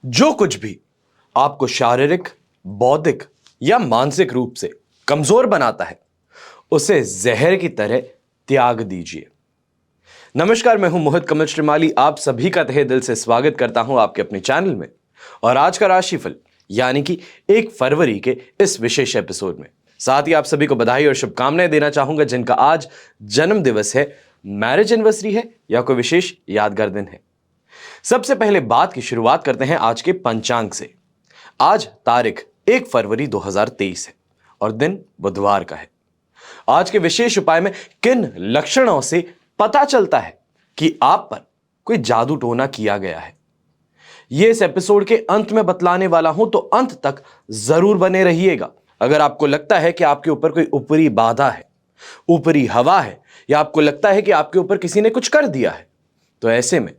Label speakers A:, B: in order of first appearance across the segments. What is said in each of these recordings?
A: जो कुछ भी आपको शारीरिक, बौद्धिक या मानसिक रूप से कमजोर बनाता है, उसे जहर की तरह त्याग दीजिए। नमस्कार, मैं हूं मोहित कमल श्रीमाली। आप सभी का तहे दिल से स्वागत करता हूं आपके अपने चैनल में। और आज का राशिफल यानी कि 1 फरवरी के इस विशेष एपिसोड में साथ ही आप सभी को बधाई और शुभकामनाएं देना चाहूंगा जिनका आज जन्म दिवस है, मैरिज एनिवर्सरी है या कोई विशेष यादगार दिन है। सबसे पहले बात की शुरुआत करते हैं आज के पंचांग से। आज तारीख 1 फरवरी 2023 है और दिन बुधवार का है। आज के विशेष उपाय में किन लक्षणों से पता चलता है कि आप पर कोई जादू टोना किया गया है, यह इस एपिसोड के अंत में बतलाने वाला हूं, तो अंत तक जरूर बने रहिएगा। अगर आपको लगता है कि आपके ऊपर कोई ऊपरी बाधा है, ऊपरी हवा है, या आपको लगता है कि आपके ऊपर किसी ने कुछ कर दिया है, तो ऐसे में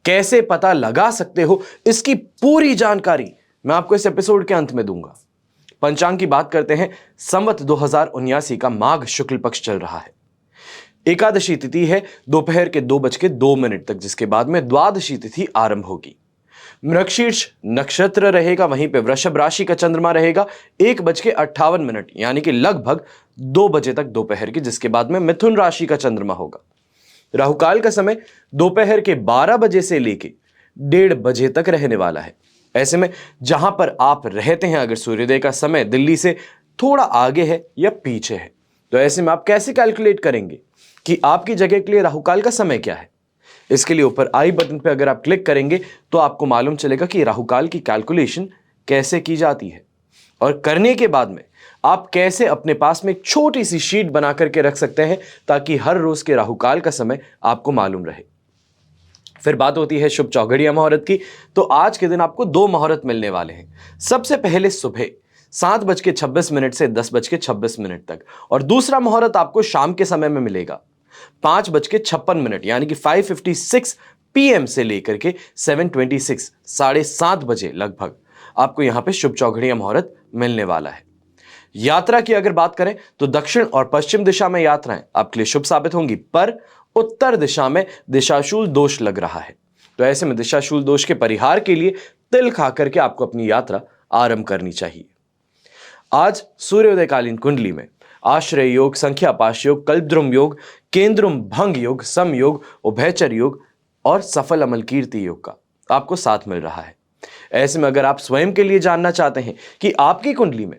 A: कैसे पता लगा सकते हो, इसकी पूरी जानकारी मैं आपको इस एपिसोड के अंत में दूंगा। पंचांग की बात करते हैं। संवत 2079 का माघ शुक्ल पक्ष चल रहा है। एकादशी तिथि है दोपहर के 2:02 तक, जिसके बाद में द्वादशी तिथि आरंभ होगी। मृगशीर्ष नक्षत्र रहेगा, वहीं पे वृषभ राशि का चंद्रमा रहेगा 1:58 यानी कि लगभग 2 बजे तक दोपहर के, जिसके बाद में मिथुन राशि का चंद्रमा होगा। राहुकाल का समय दोपहर के 12 बजे से लेके 1:30 बजे तक रहने वाला है। ऐसे में जहां पर आप रहते हैं, अगर सूर्योदय का समय दिल्ली से थोड़ा आगे है या पीछे है, तो ऐसे में आप कैसे कैलकुलेट करेंगे कि आपकी जगह के लिए राहुकाल का समय क्या है। इसके लिए ऊपर आई बटन पे अगर आप क्लिक करेंगे तो आपको मालूम चलेगा कि राहुकाल की कैलकुलेशन कैसे की जाती है, और करने के बाद में आप कैसे अपने पास में एक छोटी सी शीट बना करके रख सकते हैं ताकि हर रोज के राहुकाल का समय आपको मालूम रहे। फिर बात होती है शुभ चौघड़िया मुहूर्त की। तो आज के दिन आपको 2 मुहूर्त मिलने वाले हैं। सबसे पहले सुबह 7:26 से 10:26 तक, और दूसरा मुहूर्त आपको शाम के समय में मिलेगा 5:56 यानी कि 5:56 PM से लेकर के 7:26 7:30 बजे लगभग आपको यहां पे शुभ चौघड़िया मुहूर्त मिलने वाला है। यात्रा की अगर बात करें तो दक्षिण और पश्चिम दिशा में यात्राएं आपके लिए शुभ साबित होंगी, पर उत्तर दिशा में दिशाशूल दोष लग रहा है। तो ऐसे में दिशाशूल दोष के परिहार के लिए तिल खा करके आपको अपनी यात्रा आरंभ करनी चाहिए। आज सूर्योदयकालीन कुंडली में आश्रय योग, संख्या पाश योग, कल्पद्रुम योग, केंद्रुम भंग योग, सम योग, उभयचर योग और सफल अमल कीर्ति योग का आपको साथ मिल रहा है। ऐसे में अगर आप स्वयं के लिए जानना चाहते हैं कि आपकी कुंडली में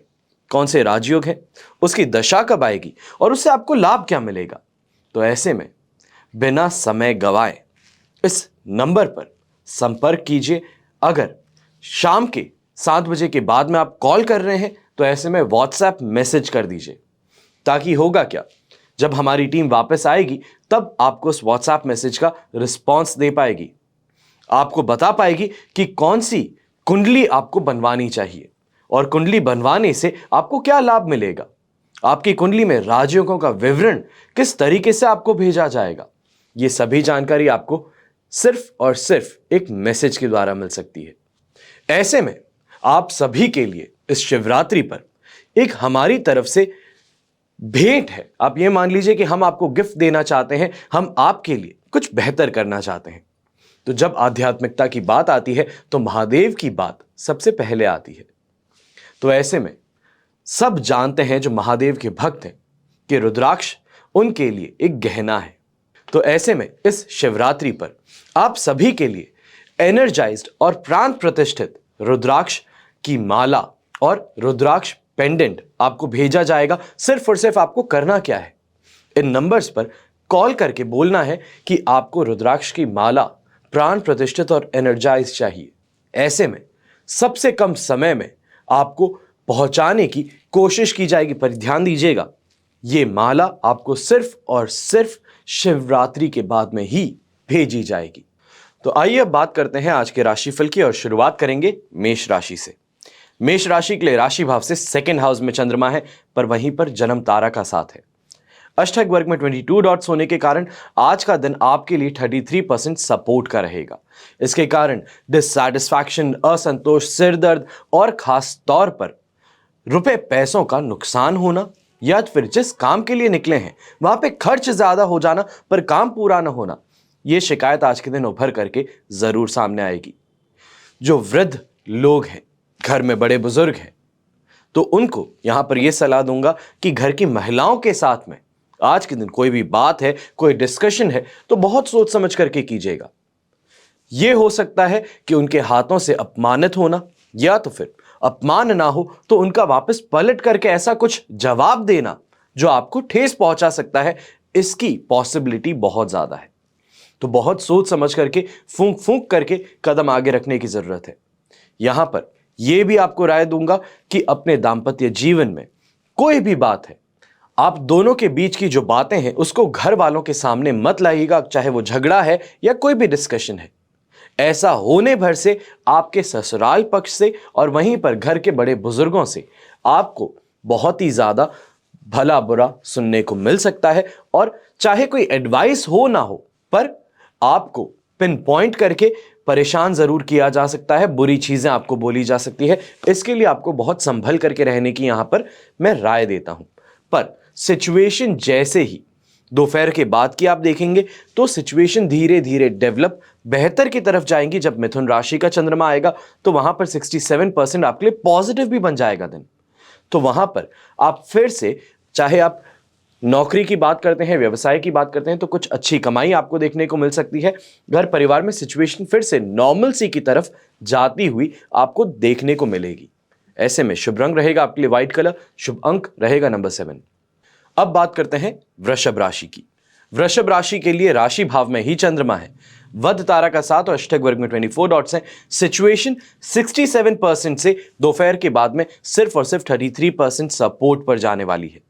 A: कौन से राजयोग है, उसकी दशा कब आएगी और उससे आपको लाभ क्या मिलेगा, तो ऐसे में बिना समय गवाए इस नंबर पर संपर्क कीजिए। अगर शाम के 7 बजे के बाद में आप कॉल कर रहे हैं तो ऐसे में व्हाट्सएप मैसेज कर दीजिए, ताकि होगा क्या, जब हमारी टीम वापस आएगी तब आपको उस व्हाट्सएप मैसेज का रिस्पॉन्स दे पाएगी, आपको बता पाएगी कि कौन सी कुंडली आपको बनवानी चाहिए और कुंडली बनवाने से आपको क्या लाभ मिलेगा। आपकी कुंडली में राजयोगों का विवरण किस तरीके से आपको भेजा जाएगा, ये सभी जानकारी आपको सिर्फ और सिर्फ एक मैसेज के द्वारा मिल सकती है। ऐसे में आप सभी के लिए इस शिवरात्रि पर एक हमारी तरफ से भेंट है। आप ये मान लीजिए कि हम आपको गिफ्ट देना चाहते हैं, हम आपके लिए कुछ बेहतर करना चाहते हैं। तो जब आध्यात्मिकता की बात आती है तो महादेव की बात सबसे पहले आती है। तो ऐसे में सब जानते हैं जो महादेव के भक्त हैं कि रुद्राक्ष उनके लिए एक गहना है। तो ऐसे में इस शिवरात्रि पर आप सभी के लिए एनर्जाइज्ड और प्राण प्रतिष्ठित रुद्राक्ष की माला और रुद्राक्ष पेंडेंट आपको भेजा जाएगा। सिर्फ और सिर्फ आपको करना क्या है, इन नंबर्स पर कॉल करके बोलना है कि आपको रुद्राक्ष की माला प्राण प्रतिष्ठित और एनर्जाइज चाहिए। ऐसे में सबसे कम समय में आपको पहुंचाने की कोशिश की जाएगी, पर ध्यान दीजिएगा ये माला आपको सिर्फ और सिर्फ शिवरात्रि के बाद में ही भेजी जाएगी। तो आइए अब बात करते हैं आज के राशिफल की और शुरुआत करेंगे मेष राशि से। मेष राशि के लिए राशि भाव से 2nd हाउस में चंद्रमा है, पर वहीं पर जन्म तारा का साथ है। अष्टक वर्ग में 22 डॉट्स होने के कारण आज का दिन आपके लिए 33% सपोर्ट का रहेगा। इसके कारण डिससैटिस्फैक्शन, असंतोष, सिरदर्द और खास तौर पर रुपए पैसों का नुकसान होना, या फिर जिस काम के लिए निकले हैं वहां पे खर्च ज्यादा हो जाना पर काम पूरा ना होना, यह शिकायत आज के दिन उभर करके जरूर सामने आएगी। जो वृद्ध लोग हैं, घर में बड़े बुजुर्ग हैं, तो उनको यहां पर यह सलाह दूंगा कि घर की महिलाओं के साथ में आज के दिन कोई भी बात है, कोई डिस्कशन है, तो बहुत सोच समझ करके कीजिएगा। यह हो सकता है कि उनके हाथों से अपमानित होना, या तो फिर अपमान ना हो तो उनका वापस पलट करके ऐसा कुछ जवाब देना जो आपको ठेस पहुंचा सकता है, इसकी पॉसिबिलिटी बहुत ज्यादा है। तो बहुत सोच समझ करके, फूंक फूंक करके कदम आगे रखने की जरूरत है। यहां पर यह भी आपको राय दूंगा कि अपने दांपत्य जीवन में कोई भी बात है, आप दोनों के बीच की जो बातें हैं उसको घर वालों के सामने मत लाइएगा, चाहे वो झगड़ा है या कोई भी डिस्कशन है। ऐसा होने भर से आपके ससुराल पक्ष से और वहीं पर घर के बड़े बुजुर्गों से आपको बहुत ही ज्यादा भला बुरा सुनने को मिल सकता है, और चाहे कोई एडवाइस हो ना हो, पर आपको पिन पॉइंट करके परेशान जरूर किया जा सकता है, बुरी चीजें आपको बोली जा सकती है। इसके लिए आपको बहुत संभल करके रहने की यहां पर मैं राय देता हूं। पर सिचुएशन जैसे ही दोपहर के बाद की आप देखेंगे तो सिचुएशन धीरे धीरे डेवलप बेहतर की तरफ जाएंगी। जब मिथुन राशि का चंद्रमा आएगा तो वहां पर 67% आपके लिए पॉजिटिव भी बन जाएगा दिन। तो वहां पर आप फिर से, चाहे आप नौकरी की बात करते हैं, व्यवसाय की बात करते हैं, तो कुछ अच्छी कमाई आपको देखने को मिल सकती है। घर परिवार में सिचुएशन फिर से नॉर्मल सी की तरफ जाती हुई आपको देखने को मिलेगी। ऐसे में शुभ रंग रहेगा आपके लिए व्हाइट कलर, शुभ अंक रहेगा नंबर 7। अब बात करते हैं वृषभ राशि की। वृषभ राशि के लिए राशि भाव में ही चंद्रमा है, वध तारा का 7 और अष्टक वर्ग में 24 डॉट्स हैं। सिचुएशन 67% से दोपहर के बाद में सिर्फ और सिर्फ 33% सपोर्ट पर जाने वाली है।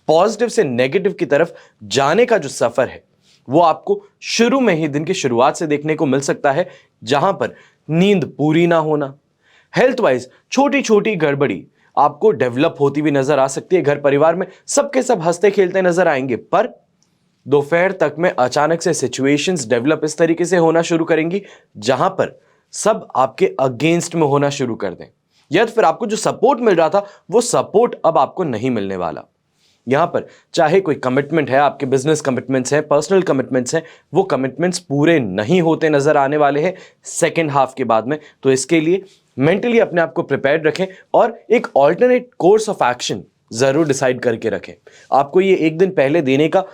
A: पॉजिटिव से नेगेटिव की तरफ जाने का जो सफर है वो आपको शुरू में ही, दिन की शुरुआत से देखने को मिल सकता है, जहां पर नींद पूरी ना होना, हेल्थ वाइज छोटी छोटी गड़बड़ी आपको डेवलप होती हुई नजर आ सकती है। घर परिवार में सबके सब हंसते खेलते नजर आएंगे, पर दोपहर तक में अचानक से सिचुएशंस डेवलप इस तरीके से होना शुरू करेंगी जहां पर सब आपके अगेंस्ट में होना शुरू कर दें, या फिर आपको जो सपोर्ट मिल रहा था वो सपोर्ट अब आपको नहीं मिलने वाला। यहां पर चाहे कोई कमिटमेंट है, आपके बिजनेस कमिटमेंट्स हैं, पर्सनल कमिटमेंट्स हैं, वो कमिटमेंट्स पूरे नहीं होते नजर आने वाले हैं सेकेंड हाफ के बाद में। तो इसके लिए मेंटली अपने आप को प्रिपेयर्ड रखें और एक ऑल्टरनेट कोर्स ऑफ एक्शन जरूर डिसाइड करके रखें। आपको ये एक दिन पहले देने का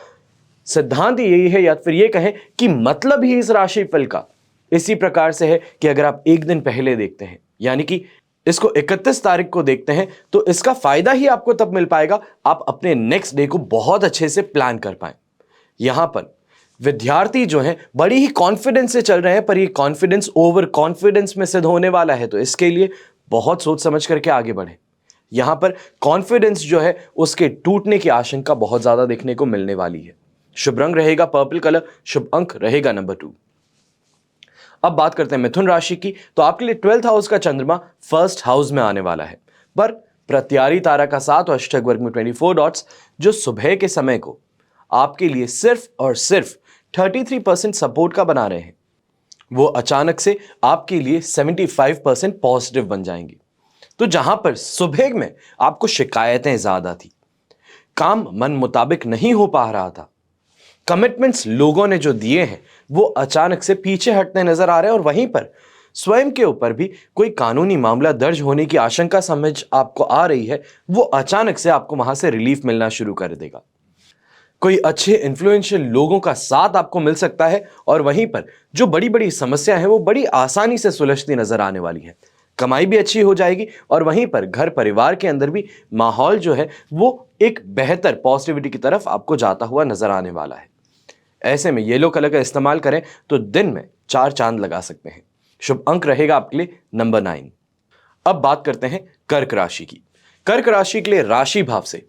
A: सिद्धांत यही है, या फिर ये कहें कि मतलब ही इस राशिफल का इसी प्रकार से है कि अगर आप एक दिन पहले देखते हैं, यानी कि इसको 31 तारीख को देखते हैं, तो इसका फायदा ही आपको तब मिल पाएगा आप अपने नेक्स्ट डे को बहुत अच्छे से प्लान कर पाए। यहां पर विद्यार्थी जो हैं बड़ी ही कॉन्फिडेंस से चल रहे हैं, पर ये कॉन्फिडेंस ओवर कॉन्फिडेंस में सिद्ध होने वाला है, तो इसके लिए बहुत सोच समझ करके आगे बढ़े। यहां पर कॉन्फिडेंस जो है उसके टूटने की आशंका बहुत ज्यादा देखने को मिलने वाली है। शुभ रंग रहेगा पर्पल कलर, शुभ अंक रहेगा नंबर 2। अब बात करते हैं मिथुन राशि की। तो आपके लिए 12th हाउस का चंद्रमा फर्स्ट हाउस में आने वाला है, पर प्रत्यारी तारा का 7 और अष्टक वर्ग में 24 डॉट्स जो सुबह के समय को आपके लिए सिर्फ और सिर्फ 33% सपोर्ट का बना रहे हैं, वो अचानक से आपके लिए 75% पॉजिटिव बन जाएंगे। तो जहां पर सुबह में आपको शिकायतें ज्यादा थी, काम मन मुताबिक नहीं हो पा रहा था, कमिटमेंट्स लोगों ने जो दिए हैं वो अचानक से पीछे हटने नजर आ रहे हैं, और वहीं पर स्वयं के ऊपर भी कोई कानूनी मामला दर्ज होने की आशंका समझ आपको आ रही है, वो अचानक से आपको वहां से रिलीफ मिलना शुरू कर देगा। कोई अच्छे इन्फ्लुएंशियल लोगों का साथ आपको मिल सकता है, और वहीं पर जो बड़ी बड़ी समस्या है वो बड़ी आसानी से सुलझती नजर आने वाली है। कमाई भी अच्छी हो जाएगी, और वहीं पर घर परिवार के अंदर भी माहौल जो है वो एक बेहतर पॉजिटिविटी की तरफ आपको जाता हुआ नजर आने वाला है। ऐसे में येलो कलर का इस्तेमाल करें तो दिन में 4 चांद लगा सकते हैं। शुभ अंक रहेगा आपके लिए नंबर 9। अब बात करते हैं कर्क राशि की। कर्क राशि के लिए राशि भाव से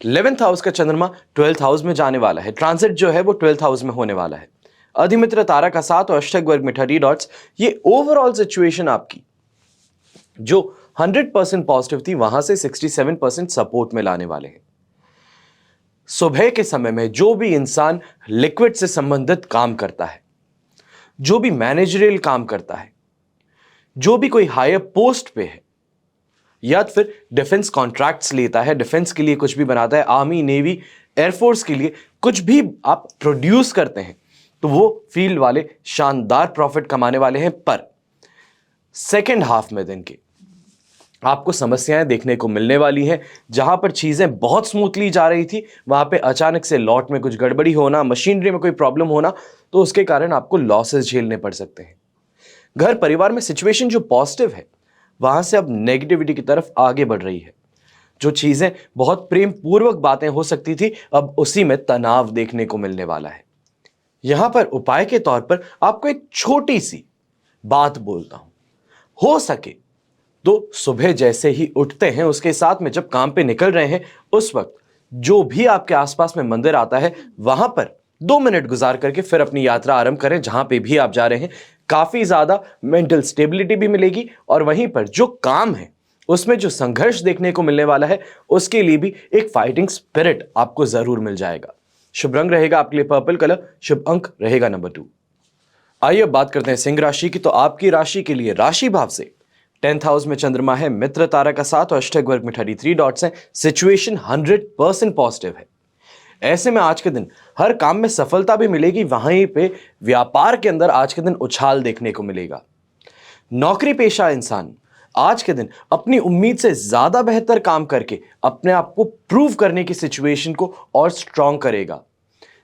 A: 11th हाउस का चंद्रमा 12th हाउस में जाने वाला है। ट्रांजिट जो है वो 12th हाउस में होने वाला है। अधिमित्र तारा का 7 और अष्टक वर्ग में 30 डॉट्स, ये ओवरऑल सिचुएशन आपकी जो 100% पॉजिटिव थी वहां से 67% सपोर्ट में लाने वाले हैं। सुबह के समय में जो भी इंसान लिक्विड से संबंधित काम करता है, जो भी मैनेजरियल काम करता है, जो भी कोई हायर पोस्ट पे है, या फिर डिफेंस कॉन्ट्रैक्ट्स लेता है, डिफेंस के लिए कुछ भी बनाता है, आर्मी नेवी एयरफोर्स के लिए कुछ भी आप प्रोड्यूस करते हैं, तो वो फील्ड वाले शानदार प्रॉफिट कमाने वाले हैं। पर सेकेंड हाफ में दिन के आपको समस्याएं देखने को मिलने वाली हैं। जहां पर चीजें बहुत स्मूथली जा रही थी, वहां पे अचानक से लॉट में कुछ गड़बड़ी होना, मशीनरी में कोई प्रॉब्लम होना, तो उसके कारण आपको लॉसेस झेलने पड़ सकते हैं। घर परिवार में सिचुएशन जो पॉजिटिव है, वहां से अब नेगेटिविटी की तरफ आगे बढ़ रही है। जो चीजें बहुत प्रेम पूर्वक बातें हो सकती थी, अब उसी में तनाव देखने को मिलने वाला है। यहां पर उपाय के तौर पर आपको एक छोटी सी बात बोलता हूं। हो सके तो सुबह जैसे ही उठते हैं, उसके साथ में जब काम पे निकल रहे हैं, उस वक्त जो भी आपके आसपास में मंदिर आता है, वहां पर 2 मिनट गुजार करके फिर अपनी यात्रा आरंभ करें। जहां पे भी आप जा रहे हैं, काफी ज्यादा मेंटल स्टेबिलिटी भी मिलेगी और वहीं पर जो काम है उसमें जो संघर्ष देखने को मिलने वाला है, उसके लिए भी एक फाइटिंग स्पिरिट आपको जरूर मिल जाएगा। शुभ रंग रहेगा आपके लिए पर्पल कलर, शुभ अंक रहेगा नंबर 2। आइए अब बात करते हैं सिंह राशि की। तो आपकी राशि के लिए राशि भाव से 10th हाउस में चंद्रमा है, मित्र तारा का साथ और अष्टक वर्ग में 33 डॉट्स हैं। सिचुएशन 100% पॉजिटिव है। ऐसे में आज के दिन हर काम में सफलता भी मिलेगी, वहीं पे व्यापार के अंदर आज के दिन उछाल देखने को मिलेगा। नौकरी पेशा इंसान आज के दिन अपनी उम्मीद से ज्यादा बेहतर काम करके अपने आप को प्रूव करने की सिचुएशन को और स्ट्रांग करेगा।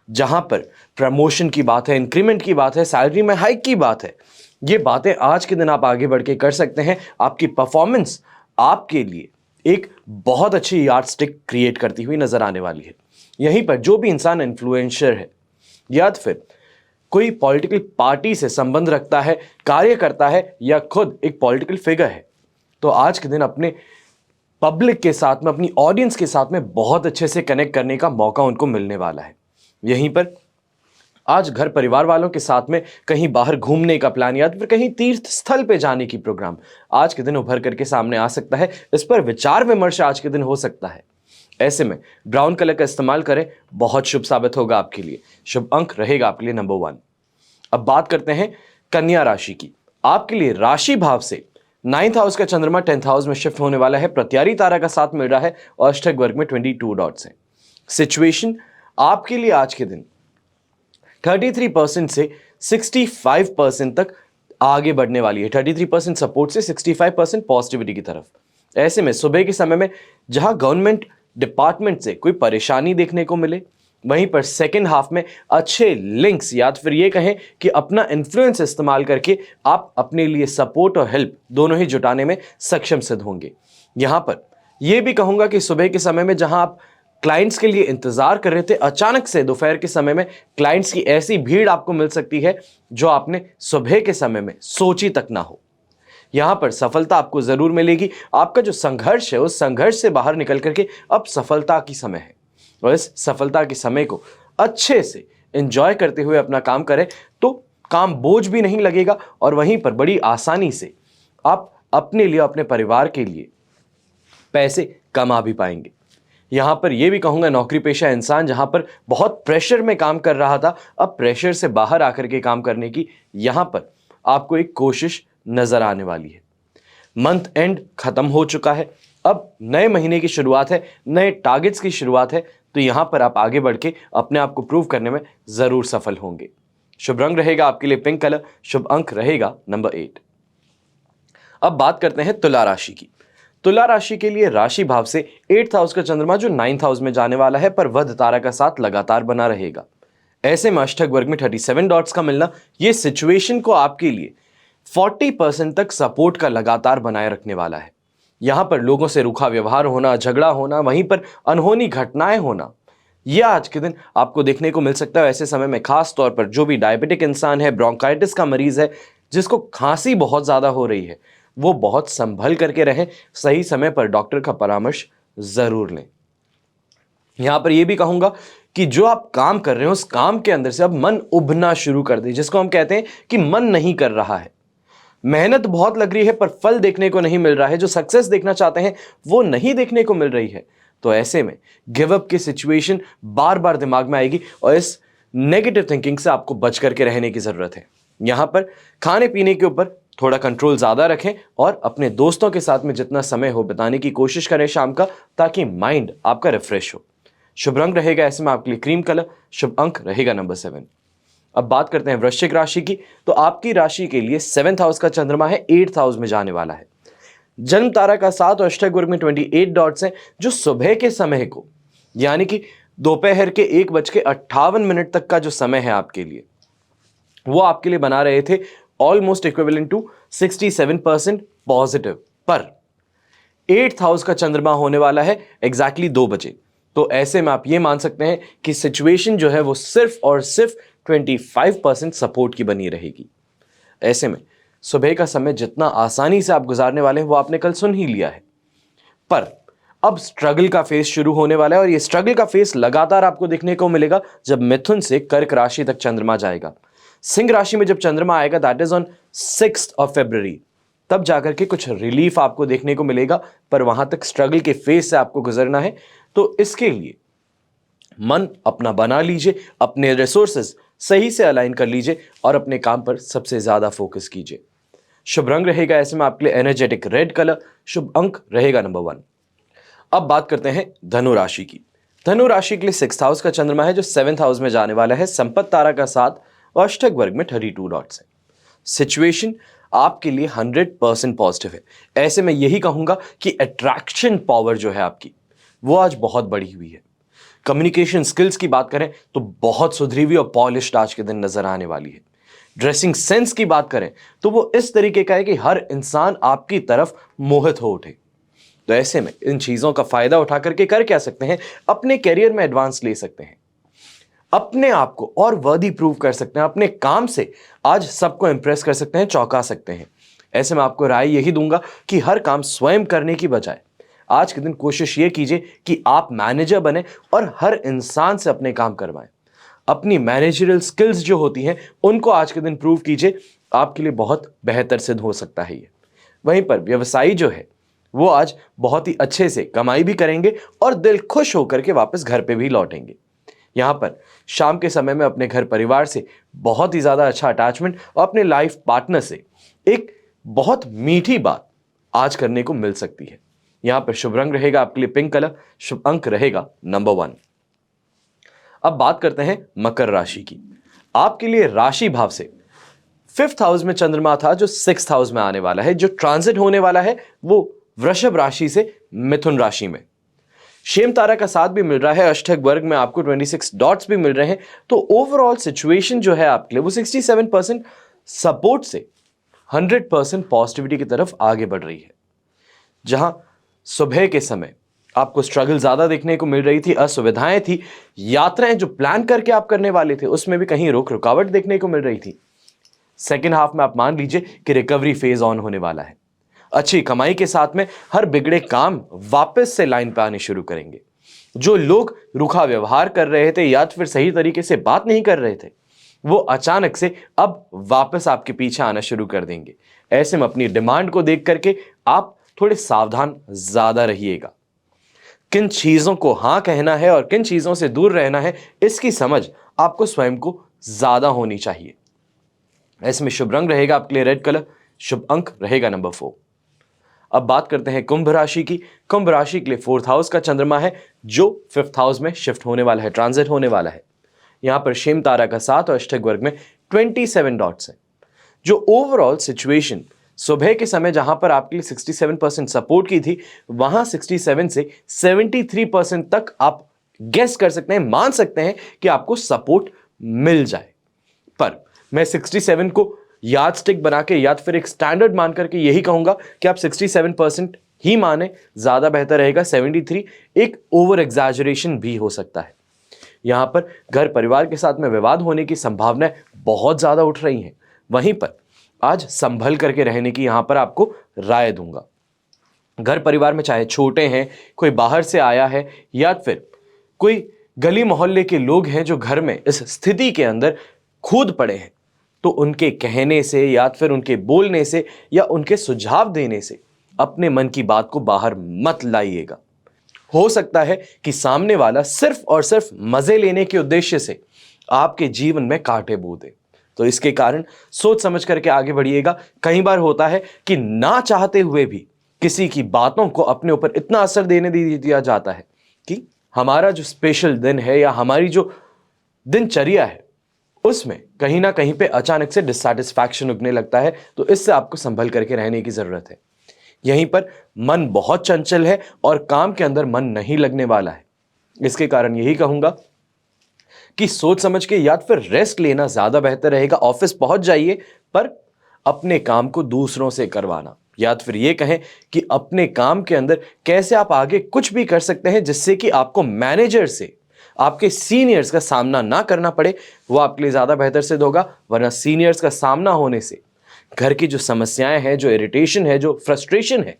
A: जहां पर प्रमोशन की बात है, इंक्रीमेंट की बात है, सैलरी में हाइक की बात है, ये बातें आज के दिन आप आगे बढ़ के कर सकते हैं। आपकी परफॉर्मेंस आपके लिए एक बहुत अच्छी यार्डस्टिक क्रिएट करती हुई नजर आने वाली है। यहीं पर जो भी इंसान इन्फ्लुएंसर है या फिर कोई पॉलिटिकल पार्टी से संबंध रखता है, कार्य करता है या खुद एक पॉलिटिकल फिगर है, तो आज के दिन अपने पब्लिक के साथ में, अपनी ऑडियंस के साथ में बहुत अच्छे से कनेक्ट करने का मौका उनको मिलने वाला है। यहीं पर आज घर परिवार वालों के साथ में कहीं बाहर घूमने का प्लान या फिर कहीं तीर्थ स्थल पे जाने की प्रोग्राम आज के दिन उभर करके सामने आ सकता है। इस पर विचार विमर्श आज के दिन हो सकता है। ऐसे में ब्राउन कलर का इस्तेमाल करें, बहुत शुभ साबित होगा आपके लिए। शुभ अंक रहेगा आपके लिए नंबर 1। अब बात करते हैं कन्या राशि की। आपके लिए राशि भाव से 9th हाउस का चंद्रमा 10th हाउस में शिफ्ट होने वाला है, प्रत्यारी तारा का साथ मिल रहा है और अष्टक वर्ग में 22 डॉट्स हैं। सिचुएशन आपके लिए आज के दिन 33% से 65% तक आगे बढ़ने वाली है। 33% सपोर्ट से 65% पॉजिटिविटी की तरफ। ऐसे में सुबह के समय में जहां गवर्नमेंट डिपार्टमेंट से कोई परेशानी देखने को मिले, वहीं पर सेकेंड हाफ में अच्छे लिंक्स या फिर ये कहें कि अपना इन्फ्लुएंस इस्तेमाल करके आप अपने लिए सपोर्ट और हेल्प दोनों ही जुटाने में सक्षम सिद्ध होंगे। यहां पर यह भी कहूंगा कि सुबह के समय में जहां आप क्लाइंट्स के लिए इंतजार कर रहे थे, अचानक से दोपहर के समय में क्लाइंट्स की ऐसी भीड़ आपको मिल सकती है जो आपने सुबह के समय में सोची तक ना हो। यहां पर सफलता आपको जरूर मिलेगी। आपका जो संघर्ष है, उस संघर्ष से बाहर निकल करके अब सफलता की समय है और इस सफलता के समय को अच्छे से एंजॉय करते हुए अपना काम करें तो काम बोझ भी नहीं लगेगा और वहीं पर बड़ी आसानी से आप अपने लिए, अपने परिवार के लिए पैसे कमा भी पाएंगे। यहां पर यह भी कहूंगा, नौकरी पेशा इंसान जहां पर बहुत प्रेशर में काम कर रहा था, अब प्रेशर से बाहर आकर के काम करने की यहां पर आपको एक कोशिश नजर आने वाली है। मंथ एंड खत्म हो चुका है, अब नए महीने की शुरुआत है, नए टारगेट्स की शुरुआत है, तो यहां पर आप आगे बढ़ के अपने आप को प्रूव करने में जरूर सफल होंगे। शुभ रंग रहेगा आपके लिए पिंक कलर, शुभ अंक रहेगा नंबर 8। अब बात करते हैं तुला राशि की। तुला राशि के लिए राशि भाव से 8th हाउस का चंद्रमा जो 9th हाउस में जाने वाला है, पर वध तारा का साथ लगातार बना रहेगा। ऐसे में अष्टक वर्ग में 37 डॉट्स का मिलना यह सिचुएशन को आपके लिए 40% तक सपोर्ट का लगातार बनाए रखने वाला है। यहां पर लोगों से रूखा व्यवहार होना, झगड़ा होना, वहीं पर अनहोनी घटनाएं होना, यह आज के दिन आपको देखने को मिल सकता है। ऐसे समय में खास तौर पर जो भी डायबिटिक इंसान है, ब्रोंकाइटिस का मरीज है, जिसको खांसी बहुत ज्यादा हो रही है, वो बहुत संभल करके रहें, सही समय पर डॉक्टर का परामर्श जरूर लें। यहां पर यह भी कहूंगा कि जो आप काम कर रहे हो, उस काम के अंदर से अब मन उबना शुरू कर दे, जिसको हम कहते हैं कि मन नहीं कर रहा है, मेहनत बहुत लग रही है पर फल देखने को नहीं मिल रहा है, जो सक्सेस देखना चाहते हैं वो नहीं देखने को मिल रही है, तो ऐसे में गिव अप की सिचुएशन बार बार दिमाग में आएगी और इस नेगेटिव थिंकिंग से आपको बच करके रहने की जरूरत है। यहां पर खाने पीने के ऊपर थोड़ा कंट्रोल ज्यादा रखें और अपने दोस्तों के साथ में जितना समय हो बिताने की कोशिश करें शाम का, ताकि माइंड आपका रिफ्रेश हो। शुभ रंग रहेगा ऐसे में आपके लिए क्रीम कलर, शुभ अंक रहेगा नंबर 7। अब बात करते हैं वृश्चिक राशि की। तो आपकी राशि के लिए 7th हाउस का चंद्रमा है 8th हाउस में जाने वाला है। जन्म तारा का 7 और अष्टक वर्ग में 28 डॉट्स हैं, जो सुबह के समय को यानी कि दोपहर के 1:58 तक का जो समय है आपके लिए, वो आपके लिए बना रहे थे ऑलमोस्ट इक्विवेलेंट टू 67% पॉजिटिव। पर 8th हाउस का चंद्रमा होने वाला है एग्जैक्टली 2 बजे। तो ऐसे में आप ये मान सकते हैं कि सिचुएशन जो है वो सिर्फ और सिर्फ 25% सपोर्ट की बनी रहेगी। ऐसे में सुबह का समय जितना आसानी से आप गुजारने वाले हैं वो आपने कल सुन ही लिया है। पर अब स्ट्रगल का फेस शुरू होने वाला है, और ये स्ट्रगल का फेस लगातार आपको देखने को मिलेगा जब मिथुन से कर्क राशि तक चंद्रमा जाएगा। सिंह राशि में जब चंद्रमा आएगा that is on 6th of February, तब जाकर के कुछ रिलीफ आपको देखने को मिलेगा। पर वहां तक स्ट्रगल के फेस से आपको गुजरना है, तो इसके लिए मन अपना बना लीजिए, अपने रिसोर्सेज सही से अलाइन कर लीजिए और अपने काम पर सबसे ज्यादा फोकस कीजिए। शुभ रंग रहेगा ऐसे में आपके लिए एनर्जेटिक रेड कलर। शुभ अंक रहेगा नंबर 1। अब बात करते हैं धनु राशि की। धनु राशि के लिए 6th हाउस का चंद्रमा है जो 7th हाउस में जाने वाला है। संपत्ति तारा का 7 और अष्टक वर्ग में 32 डॉट्स है। सिचुएशन आपके लिए 100% पॉजिटिव है। ऐसे में यही कहूंगा कि अट्रैक्शन पावर जो है आपकी वो आज बहुत बढ़ी हुई है। कम्युनिकेशन स्किल्स की बात करें तो बहुत सुधरी हुई और पॉलिश्ड आज के दिन नजर आने वाली है। ड्रेसिंग सेंस की बात करें तो वो इस तरीके का है कि हर इंसान आपकी तरफ मोहित हो उठे। तो ऐसे में इन चीजों का फायदा उठा करके कर क्या सकते हैं, अपने करियर में एडवांस ले सकते हैं, अपने आप को और वर्दी प्रूव कर सकते हैं, अपने काम से आज सबको इंप्रेस कर सकते हैं, चौंका सकते हैं। ऐसे में आपको राय यही दूंगा कि हर काम स्वयं करने की बजाय आज के दिन कोशिश ये कीजिए कि आप मैनेजर बने और हर इंसान से अपने काम करवाएं। अपनी मैनेजरियल स्किल्स जो होती हैं उनको आज के दिन प्रूव कीजिए, आपके लिए बहुत बेहतर सिद्ध हो सकता है ये। वहीं पर व्यवसायी जो है वो आज बहुत ही अच्छे से कमाई भी करेंगे और दिल खुश होकर के वापस घर पे भी लौटेंगे। यहाँ पर शाम के समय में अपने घर परिवार से बहुत ही ज़्यादा अच्छा अटैचमेंट और अपने लाइफ पार्टनर से एक बहुत मीठी बात आज करने को मिल सकती है। यहाँ पर शुभ रंग रहेगा आपके लिए पिंक कलर। शुभ अंक रहेगा नंबर 1। अब बात करते हैं मकर राशि की। आपके लिए राशि भाव से 5th हाउस में चंद्रमा था जो 6th हाउस में आने वाला है। जो ट्रांजिट होने वाला है वो वृषभ राशि से मिथुन राशि में। शेम तारा का साथ भी मिल रहा है, अष्टक वर्ग में आपको 26 डॉट्स भी मिल रहे हैं। तो ओवरऑल सिचुएशन जो है आपके लिए वो 67% सपोर्ट से 100% पॉजिटिविटी की तरफ आगे बढ़ रही है। जहां सुबह के समय आपको स्ट्रगल ज्यादा देखने को मिल रही थी, असुविधाएं थी, यात्राएं जो प्लान करके आप करने वाले थे उसमें भी कहीं रोक रुकावट देखने को मिल रही थी। सेकेंड हाफ में आप मान लीजिए कि रिकवरी फेज ऑन होने वाला है। अच्छी कमाई के साथ में हर बिगड़े काम वापस से लाइन पे आने शुरू करेंगे। जो लोग रूखा व्यवहार कर रहे थे या फिर सही तरीके से बात नहीं कर रहे थे, वो अचानक से अब वापस आपके पीछे आना शुरू कर देंगे। ऐसे में अपनी डिमांड को देख करके आप थोड़े सावधान ज्यादा रहिएगा। किन चीजों को हां कहना है और किन चीजों से दूर रहना है, इसकी समझ आपको स्वयं को ज्यादा होनी चाहिए। ऐसे में शुभ रंग रहेगा आपके लिए रेड कलर। शुभ अंक रहेगा नंबर 4। अब बात करते हैं कुंभ राशि की। कुंभ राशि के लिए 4th हाउस का चंद्रमा है जो 5th हाउस में शिफ्ट होने वाला है, ट्रांजिट होने वाला है। यहां पर शेम तारा का 7 और अष्टक वर्ग में 27 डॉट्स है। जो ओवरऑल सिचुएशन सुबह के समय जहां पर आपके लिए 67% सपोर्ट की थी, वहां 67 से 73% तक आप गेस कर सकते हैं, मान सकते हैं कि आपको सपोर्ट मिल जाए। पर मैं 67 को याद स्टिक बना के या फिर एक स्टैंडर्ड मान करके यही कहूंगा कि आप 67% ही माने, ज्यादा बेहतर रहेगा। 73 एक ओवर एग्जैजरेशन भी हो सकता है। यहां पर घर परिवार के साथ में विवाद होने की संभावनाएं बहुत ज्यादा उठ रही हैं। वहीं पर आज संभल करके रहने की यहां पर आपको राय दूंगा। घर परिवार में चाहे छोटे हैं, कोई बाहर से आया है या फिर कोई गली मोहल्ले के लोग हैं जो घर में इस स्थिति के अंदर कूद पड़े हैं, तो उनके कहने से या फिर उनके बोलने से या उनके सुझाव देने से अपने मन की बात को बाहर मत लाइएगा। हो सकता है कि सामने वाला सिर्फ और सिर्फ मजे लेने के उद्देश्य से आपके जीवन में कांटे बो दे। तो इसके कारण सोच समझ करके आगे बढ़िएगा। कई बार होता है कि ना चाहते हुए भी किसी की बातों को अपने ऊपर इतना असर देने दिया जाता है कि हमारा जो स्पेशल दिन है या हमारी जो दिनचर्या है उसमें कहीं ना कहीं पे अचानक से डिससैटिस्फैक्शन उगने लगता है, तो इससे आपको संभल करके रहने की जरूरत है। यहीं पर मन बहुत चंचल है और काम के अंदर मन नहीं लगने वाला है। इसके कारण यही कहूंगा कि सोच समझ के या फिर रेस्ट लेना ज्यादा बेहतर रहेगा। ऑफिस पहुंच जाइए, पर अपने काम को दूसरों से करवाना, या फिर ये कहें कि अपने काम के अंदर कैसे आप आगे कुछ भी कर सकते हैं जिससे कि आपको मैनेजर से, आपके सीनियर्स का सामना ना करना पड़े, वो आपके लिए ज्यादा बेहतर सिद्ध होगा। वरना सीनियर्स का सामना होने से घर की जो समस्याएं हैं, जो इरिटेशन है, जो फ्रस्ट्रेशन है,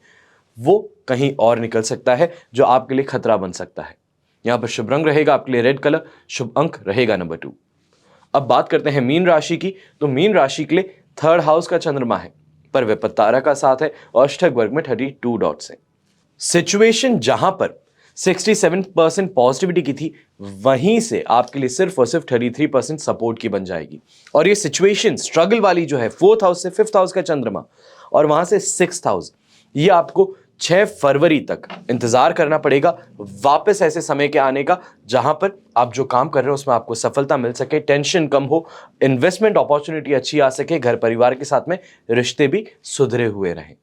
A: वो कहीं और निकल सकता है, जो आपके लिए खतरा बन सकता है। यहां पर शुभ रंग रहेगा आपके लिए रेड कलर, शुभ अंक रहेगा नंबर 2। अब बात करते हैं मीन राशि की। तो मीन राशि के लिए थर्ड हाउस का चंद्रमा है, पर विपत्त तारा का साथ है और अष्टक वर्ग में 32 डॉट्स है। सिचुएशन जहां पर 67% पॉजिटिविटी की थी, वहीं से आपके लिए सिर्फ और सिर्फ 33% सपोर्ट की बन जाएगी। और ये सिचुएशन स्ट्रगल वाली जो है, 4th हाउस से 5th हाउस का चंद्रमा और वहां से 6th हाउस, ये आपको 6 फरवरी तक इंतजार करना पड़ेगा वापस ऐसे समय के आने का जहां पर आप जो काम कर रहे हो उसमें आपको सफलता मिल सके, टेंशन कम हो, इन्वेस्टमेंट अपॉर्चुनिटी अच्छी आ सके, घर परिवार के साथ में रिश्ते भी सुधरे हुए रहें।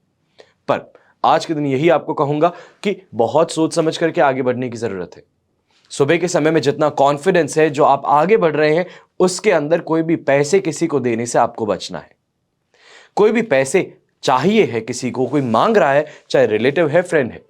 A: पर आज के दिन यही आपको कहूंगा कि बहुत सोच समझ करके आगे बढ़ने की जरूरत है। सुबह के समय में जितना कॉन्फिडेंस है, जो आप आगे बढ़ रहे हैं, उसके अंदर कोई भी पैसे किसी को देने से आपको बचना है। कोई भी पैसे चाहिए है किसी को, कोई मांग रहा है, चाहे रिलेटिव है, फ्रेंड है,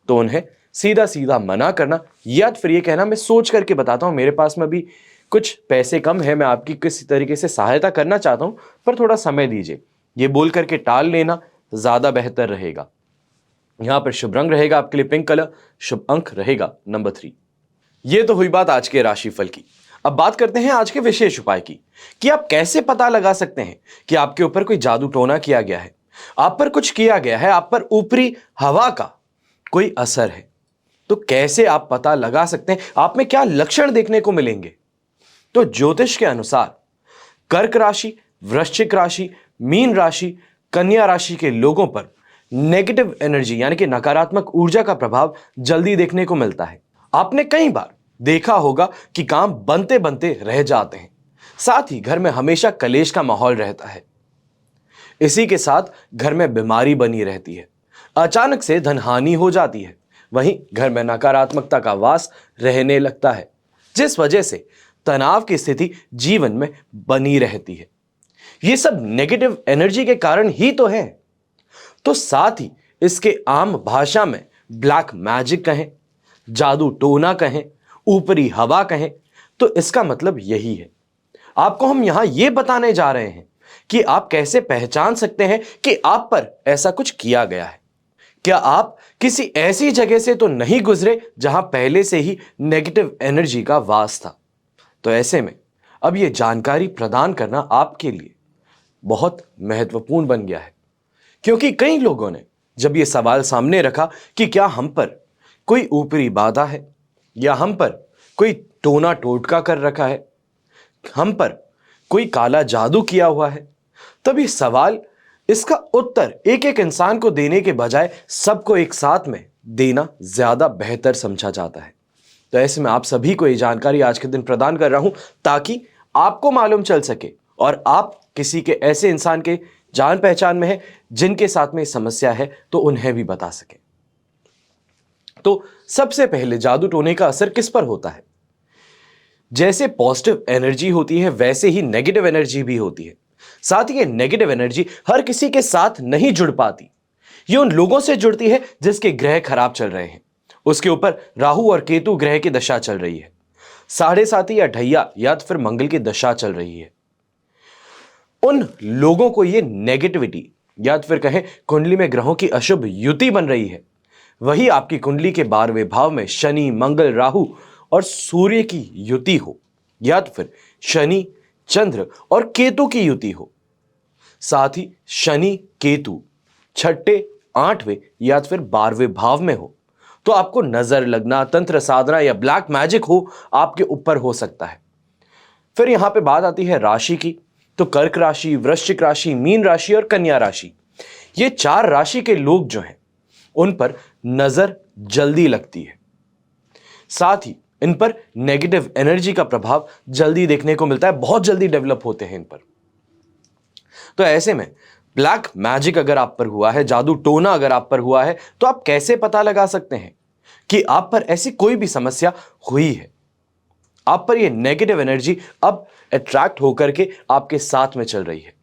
A: तो उन्हें सीधा सीधा मना करना, या फिर ये कहना मैं सोच करके बताता हूं, मेरे पास में भी कुछ पैसे कम है, मैं आपकी किसी तरीके से सहायता करना चाहता हूं, पर थोड़ा समय दीजिए, ये बोल करके टाल लेना ज्यादा बेहतर रहेगा। यहां पर शुभ रंग रहेगा आपके लिए पिंक कलर, शुभ अंक रहेगा नंबर 3। ये तो हुई बात आज के राशिफल की। अब बात करते हैं आज के विशेष उपाय की, कि आप कैसे पता लगा सकते हैं कि आपके ऊपर कोई जादू टोना किया गया है, आप पर कुछ किया गया है, आप पर ऊपरी हवा का कोई असर है। तो कैसे आप पता लगा सकते हैं, आप में क्या लक्षण देखने को मिलेंगे? तो ज्योतिष के अनुसार कर्क राशि, वृश्चिक राशि, मीन राशि, कन्या राशि के लोगों पर नेगेटिव एनर्जी यानी कि नकारात्मक ऊर्जा का प्रभाव जल्दी देखने को मिलता है। आपने कई बार देखा होगा कि काम बनते बनते रह जाते हैं, साथ ही घर में हमेशा कलेश का माहौल रहता है। इसी के साथ घर में बीमारी बनी रहती है, अचानक से धन हानि हो जाती है, वहीं घर में नकारात्मकता का वास रहने लगता है, जिस वजह से तनाव की स्थिति जीवन में बनी रहती है। ये सब नेगेटिव एनर्जी के कारण ही तो है। तो साथ ही इसके आम भाषा में ब्लैक मैजिक कहें, जादू टोना कहें, ऊपरी हवा कहें, तो इसका मतलब यही है। आपको हम यहां यह बताने जा रहे हैं कि आप कैसे पहचान सकते हैं कि आप पर ऐसा कुछ किया गया है। क्या आप किसी ऐसी जगह से तो नहीं गुजरे जहां पहले से ही नेगेटिव एनर्जी का वास था? तो ऐसे में अब यह जानकारी प्रदान करना आपके लिए बहुत महत्वपूर्ण बन गया है, क्योंकि कई लोगों ने जब यह सवाल सामने रखा कि क्या हम पर कोई ऊपरी बाधा है, या हम पर कोई टोना टोटका कर रखा है, हम पर कोई काला जादू किया हुआ है, तब ये सवाल, इसका उत्तर एक एक इंसान को देने के बजाय सबको एक साथ में देना ज्यादा बेहतर समझा जाता है। तो ऐसे में आप सभी को ये जानकारी आज के दिन प्रदान कर रहा हूं, ताकि आपको मालूम चल सके और आप किसी के ऐसे इंसान के जान पहचान में है जिनके साथ में समस्या है, तो उन्हें भी बता सके। तो सबसे पहले जादू टोने का असर किस पर होता है? जैसे पॉजिटिव एनर्जी होती है, वैसे ही नेगेटिव एनर्जी भी होती है। साथ ही ये नेगेटिव एनर्जी हर किसी के साथ नहीं जुड़ पाती, ये उन लोगों से जुड़ती है जिसके ग्रह खराब चल रहे हैं। उसके ऊपर राहु और केतु ग्रह की दशा चल रही है, 7.5 या ढैया या फिर मंगल की दशा चल रही है। उन लोगों को ये नेगेटिविटी, या फिर कहें कुंडली में ग्रहों की अशुभ युति बन रही है। वही आपकी कुंडली के 12वें भाव में शनि, मंगल, राहु और सूर्य की युति हो, या फिर शनि, चंद्र और केतु की युति हो। साथ ही शनि केतु 6ठे, 8वें या फिर 12वें भाव में हो, तो आपको नजर लगना, तंत्र साधना या ब्लैक मैजिक हो आपके ऊपर हो सकता है। फिर यहां पे बात आती है राशि की। तो कर्क राशि, वृश्चिक राशि, मीन राशि और कन्या राशि, ये 4 राशि के लोग जो हैं, उन पर नजर जल्दी लगती है। साथ ही इन पर नेगेटिव एनर्जी का प्रभाव जल्दी देखने को मिलता है, बहुत जल्दी डेवलप होते हैं इन पर। तो ऐसे में ब्लैक मैजिक अगर आप पर हुआ है, जादू टोना अगर आप पर हुआ है, तो आप कैसे पता लगा सकते हैं कि आप पर ऐसी कोई भी समस्या हुई है? आप पर यह नेगेटिव एनर्जी अब अट्रैक्ट होकर के आपके साथ में चल रही है।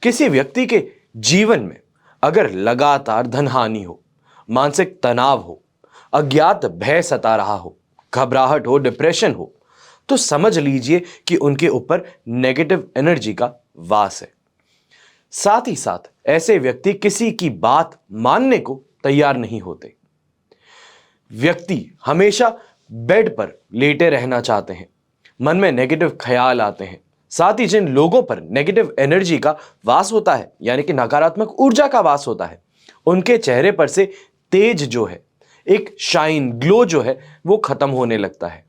A: किसी व्यक्ति के जीवन में अगर लगातार धनहानि हो, मानसिक तनाव हो, अज्ञात भय सता रहा हो, घबराहट हो, डिप्रेशन हो, तो समझ लीजिए कि उनके ऊपर नेगेटिव एनर्जी का वास है। साथ ही साथ ऐसे व्यक्ति किसी की बात मानने को तैयार नहीं होते। व्यक्ति हमेशा बेड पर लेटे रहना चाहते हैं, मन में नेगेटिव ख्याल आते हैं। साथ ही जिन लोगों पर नेगेटिव एनर्जी का वास होता है, यानी कि नकारात्मक ऊर्जा का वास होता है, उनके चेहरे पर से तेज जो है, एक शाइन, ग्लो जो है, वो खत्म होने लगता है।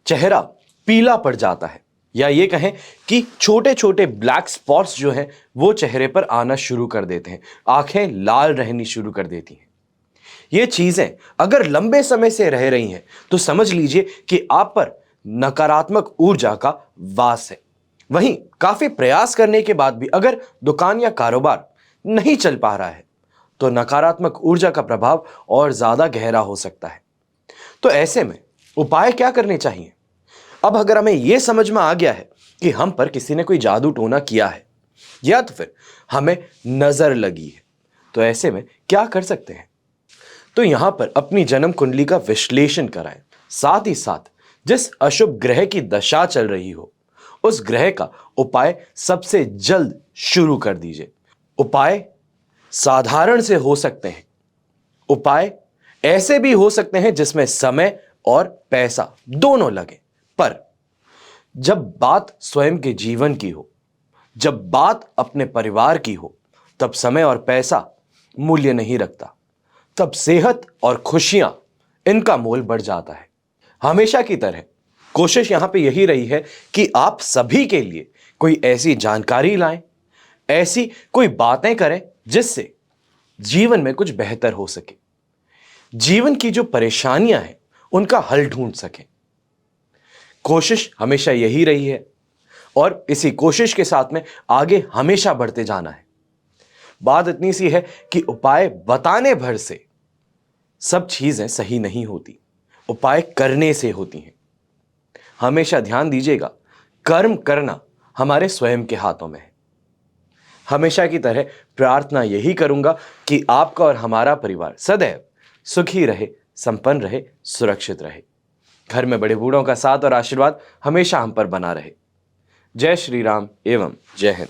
A: चेहरा पीला पड़ जाता है, या ये कहें कि छोटे छोटे ब्लैक स्पॉट्स जो हैं वो चेहरे पर आना शुरू कर देते हैं, आंखें लाल रहनी शुरू कर देती हैं। ये चीजें अगर लंबे समय से रह रही हैं तो समझ लीजिए कि आप पर नकारात्मक ऊर्जा का वास है। वहीं काफी प्रयास करने के बाद भी अगर दुकान या कारोबार नहीं चल पा रहा है तो नकारात्मक ऊर्जा का प्रभाव और ज्यादा गहरा हो सकता है। तो ऐसे में उपाय क्या करने चाहिए? अब अगर हमें यह समझ में आ गया है कि हम पर किसी ने कोई जादू टोना किया है या तो फिर हमें नजर लगी है, तो ऐसे में क्या कर सकते हैं? तो यहां पर अपनी जन्म कुंडली का विश्लेषण कराएं। साथ ही साथ जिस अशुभ ग्रह की दशा चल रही हो उस ग्रह का उपाय सबसे जल्द शुरू कर दीजिए। उपाय साधारण से हो सकते हैं, उपाय ऐसे भी हो सकते हैं जिसमें समय और पैसा दोनों लगे, पर जब बात स्वयं के जीवन की हो, जब बात अपने परिवार की हो, तब समय और पैसा मूल्य नहीं रखता। तब सेहत और खुशियां, इनका मोल बढ़ जाता है। हमेशा की तरह कोशिश यहां पे यही रही है कि आप सभी के लिए कोई ऐसी जानकारी लाएं, ऐसी कोई बातें करें जिससे जीवन में कुछ बेहतर हो सके, जीवन की जो परेशानियां हैं उनका हल ढूंढ सकें। कोशिश हमेशा यही रही है और इसी कोशिश के साथ में आगे हमेशा बढ़ते जाना है। बात इतनी सी है कि उपाय बताने भर से सब चीजें सही नहीं होती, उपाय करने से होती हैं। हमेशा ध्यान दीजिएगा, कर्म करना हमारे स्वयं के हाथों में है। हमेशा की तरह प्रार्थना यही करूंगा कि आपका और हमारा परिवार सदैव सुखी रहे, संपन्न रहे, सुरक्षित रहे। घर में बड़े बूढ़ों का साथ और आशीर्वाद हमेशा हम पर बना रहे। जय श्री राम एवं जय हिंद।